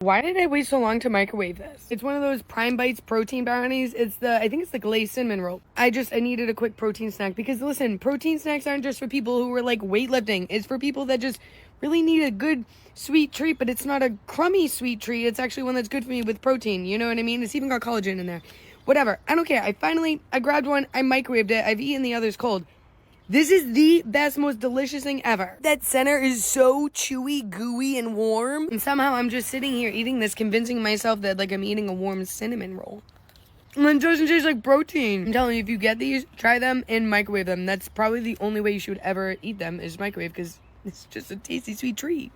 Why did I wait so long to microwave this? It's one of those Prime Bites protein brownies. I think it's the glazed cinnamon roll. I needed a quick protein snack because listen, protein snacks aren't just for people who are like weightlifting. It's for people that just really need a good sweet treat, but it's not a crummy sweet treat. It's actually one that's good for me with protein. You know what I mean? It's even got collagen in there. Whatever. I don't care. I grabbed one. I microwaved it. I've eaten the others cold. This is the best, most delicious thing ever. That center is so chewy, gooey, and warm. And somehow I'm just sitting here eating this, convincing myself that like I'm eating a warm cinnamon roll. And it doesn't taste like protein. I'm telling you, if you get these, try them and microwave them. That's probably the only way you should ever eat them is microwave because it's just a tasty, sweet treat.